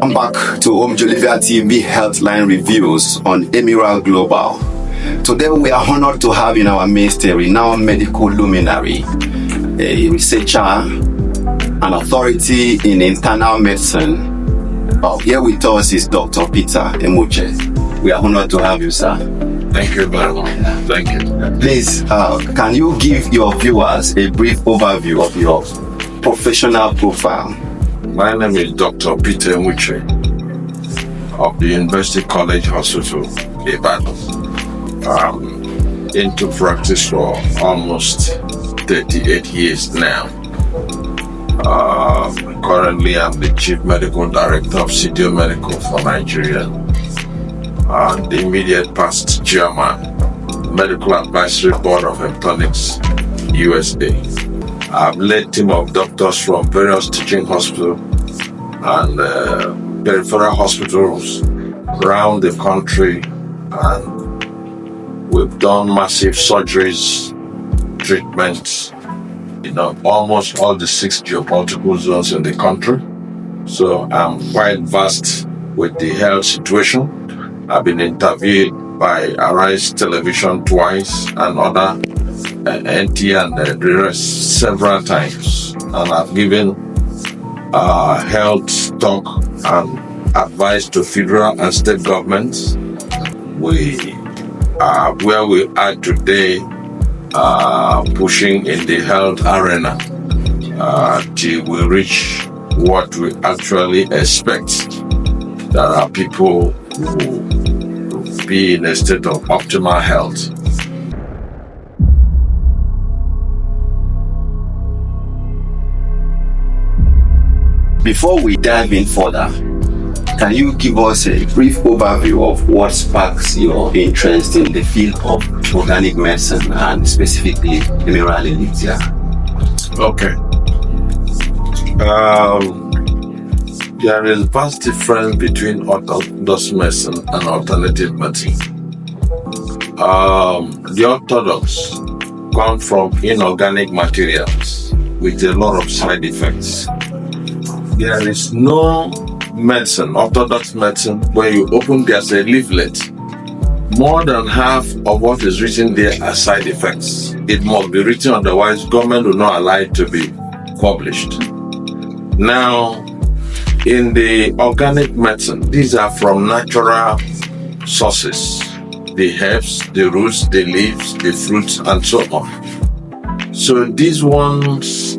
Welcome back to Olivia TV Healthline Reviews on Emiral Global. Today we are honored to have in our midst a renowned medical luminary, a researcher, an authority in internal medicine. Here with us is Dr. Peter Emuche. We are honored to have you, sir. Thank you very much. Thank you. Please, can you give your viewers a brief overview of your professional profile? My name is Dr. Peter Emuche of the University College Hospital, Ibadan. I'm into practice for almost 38 years now. Currently, I'm the Chief Medical Director of CDO Medical for Nigeria and the immediate past Chairman, Medical Advisory Board of Heptonics, USA. I've led team of doctors from various teaching hospitals and peripheral hospitals around the country, and we've done massive surgeries, treatments, almost all the 6 geopolitical zones in the country. So I'm quite vast with the health situation. I've been interviewed by Arthritis television twice and other NT and the rest several times, and I've given health talk and advice to federal and state governments. We are where we are today, pushing in the health arena till we reach what we actually expect, that our people will be in a state of optimal health. Before we dive in further, can you give us a brief overview of what sparks your interest in the field of organic medicine and specifically Emiral Elixir? Okay. There is vast difference between orthodox medicine and alternative medicine. The orthodox come from inorganic materials with a lot of side effects. There is no medicine, orthodox medicine, where you open there's a leaflet. More than half of what is written there are side effects. It must be written, otherwise government will not allow it to be published. Now, in the organic medicine, these are from natural sources. The herbs, the roots, the leaves, the fruits, and so on. So these ones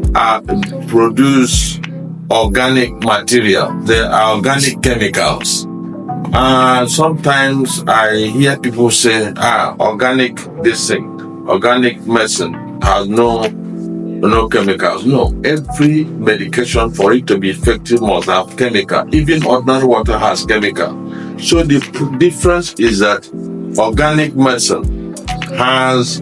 produce organic material. They are organic chemicals. Sometimes I hear people say, organic this thing, organic medicine has no chemicals. No, every medication for it to be effective must have chemical. Even ordinary water has chemical. So the difference is that organic medicine has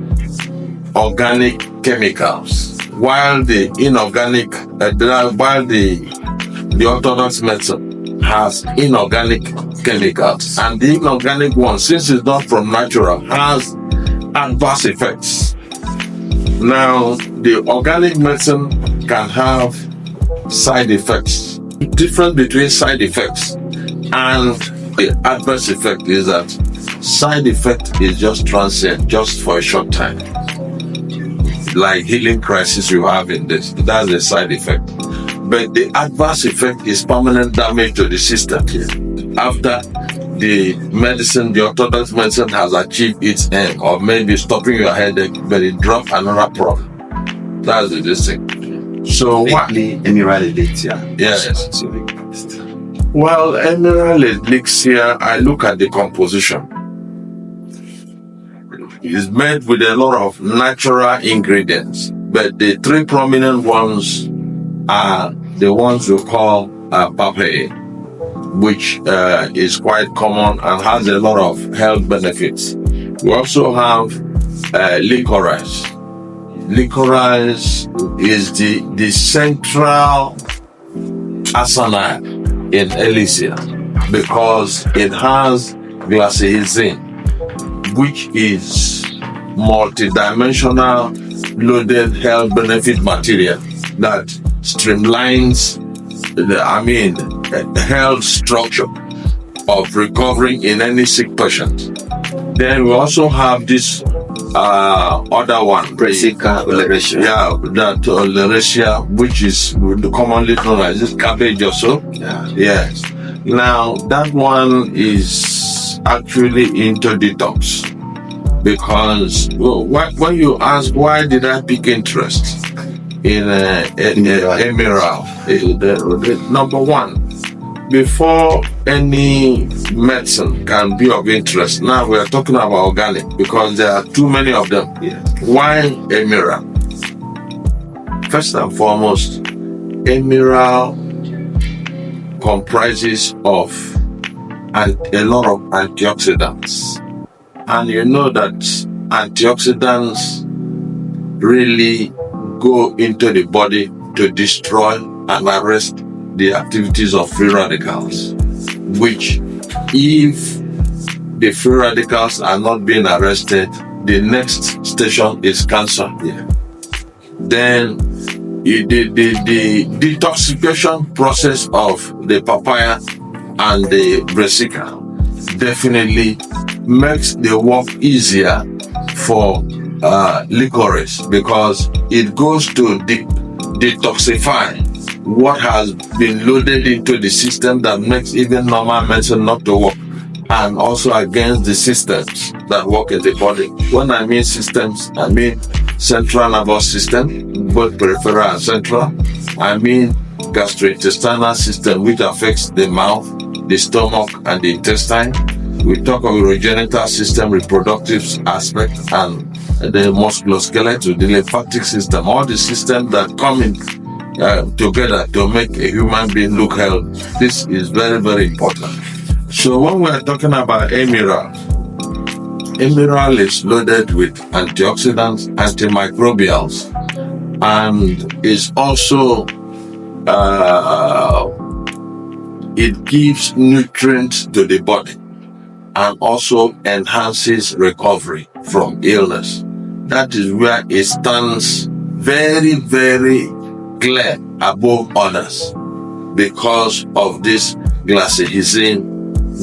organic chemicals, while the inorganic, the orthodox medicine has inorganic chemicals, and the inorganic one, since it's not from natural, has adverse effects. Now, the organic medicine can have side effects. The difference between side effects and the adverse effect is that side effect is just transient, just for a short time. Like healing crisis you have in this, that's a side effect. But the adverse effect is permanent damage to the system here. After the medicine, the orthodox medicine has achieved its end, or maybe stopping your headache, but it drops another problem. That's the thing. So what? Emiral Elixir. Yes. Well, Emiral Elixir, I look at the composition. It's made with a lot of natural ingredients, but the 3 prominent ones are the ones we call papaye, which is quite common and has a lot of health benefits. We also have licorice. Licorice is the central asana in Elixir because it has glycyrrhizin, which is multidimensional loaded health benefit material that streamlines health structure of recovering in any sick patient. Then we also have this other one, Ulcers. yeah, that Ulcers, which is commonly known as this cabbage or so. Yeah. Yes. Now that one is actually into detox, because when you ask why did I pick interest in Emiral, number one, before any medicine can be of interest, now we are talking about organic, because there are too many of them. Yeah. Why Emiral? First and foremost, Emiral comprises of a lot of antioxidants, and you know that antioxidants really go into the body to destroy and arrest the activities of free radicals, which, if the free radicals are not being arrested, the next station is cancer. Yeah. Then the detoxification process of the papaya and the brassica definitely makes the work easier for licorice, because it goes to detoxify what has been loaded into the system that makes even normal medicine not to work, and also against the systems that work in the body. When I mean systems, I mean central nervous system, both peripheral and central. I mean gastrointestinal system, which affects the mouth, the stomach, and the intestine. We talk of urogenital system, reproductive aspect, and the musculoskeletal, the lymphatic system, all the systems that come in together to make a human being look healthy. This is very, very important. So when we are talking about Emiral, Emiral is loaded with antioxidants, antimicrobials, and is also it gives nutrients to the body, and also enhances recovery from illness. That is where it stands very, very clear above others, because of this glycyrrhizin,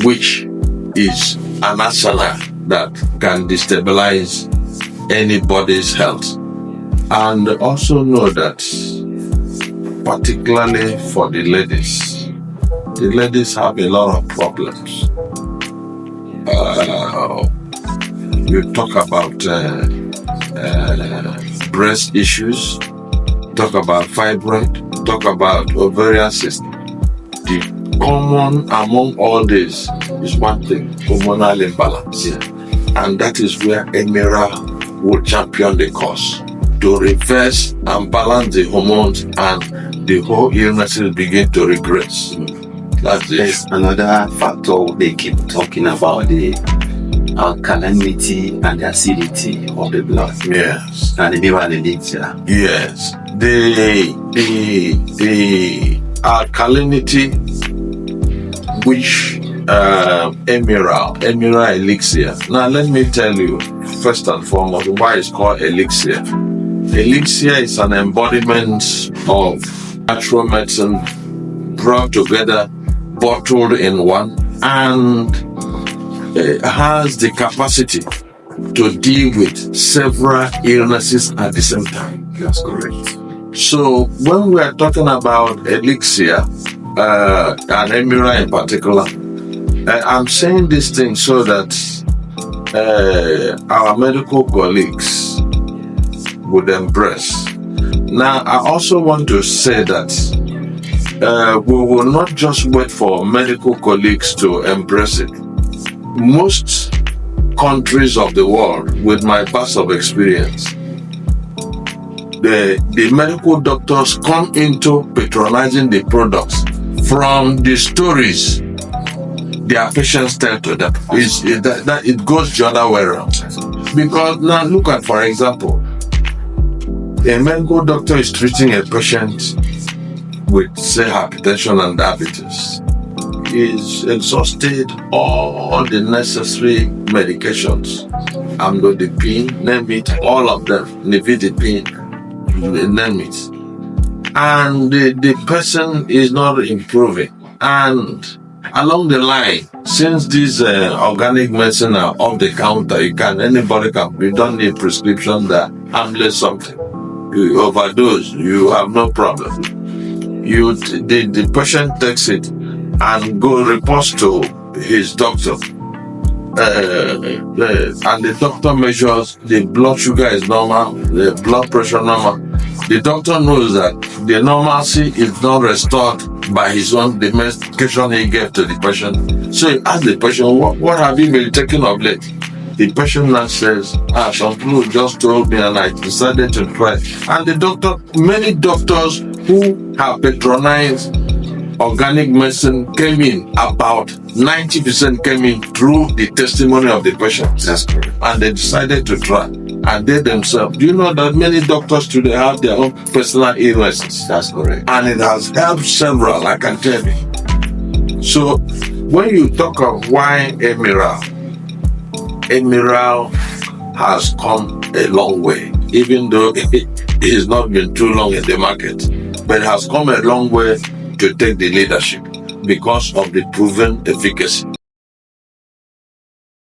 which is an arsenal that can destabilize anybody's health. And also know that, particularly for the ladies have a lot of problems. You talk about breast issues, talk about fibroid, talk about ovarian system. The common among all this is one thing: hormonal imbalance. Yeah. And that is where Emiral will champion the cause to reverse and balance the hormones, and the whole illnesses begin to regress. That's it. There's another factor they keep talking about, the alkalinity and the acidity of the blood. Yes. And the Emiral Elixir. Yes. The alkalinity, which Emiral Elixir. Now let me tell you first and foremost why it's called Elixir. Elixir is an embodiment of natural medicine brought together, bottled in one, and has the capacity to deal with several illnesses at the same time. That's correct. So when we are talking about Elixir, and Emiral in particular, I'm saying this thing so that our medical colleagues would embrace. Now, I also want to say that we will not just wait for medical colleagues to embrace it. Most countries of the world, with my past of experience, the medical doctors come into patronizing the products from the stories their patients tell to them. It goes the other way around. Because now look at, for example, a medical doctor is treating a patient with, say, hypertension and diabetes. He's exhausted all the necessary medications. Amlodipine, name it, all of them, nifedipine, name it. And the person is not improving. And along the line, since these organic medicine are off the counter, anybody can, you don't need prescription that harmless something. You overdose, you have no problem. The patient takes it and reports to his doctor. And the doctor measures the blood sugar is normal, the blood pressure normal. The doctor knows that the normalcy is not restored by the medication he gave to the patient. So he asks the patient, what have you been taking of late? The patient now says, some people just told me and I decided to try. And many doctors who have patronized organic medicine came in, about 90% came in through the testimony of the patient. That's correct. And they decided to try. And they themselves, do you know that many doctors today have their own personal illnesses? That's correct. And it has helped several, I can tell you. So when you talk of why Emiral has come a long way, even though it has not been too long in the market, but it has come a long way to take the leadership because of the proven efficacy.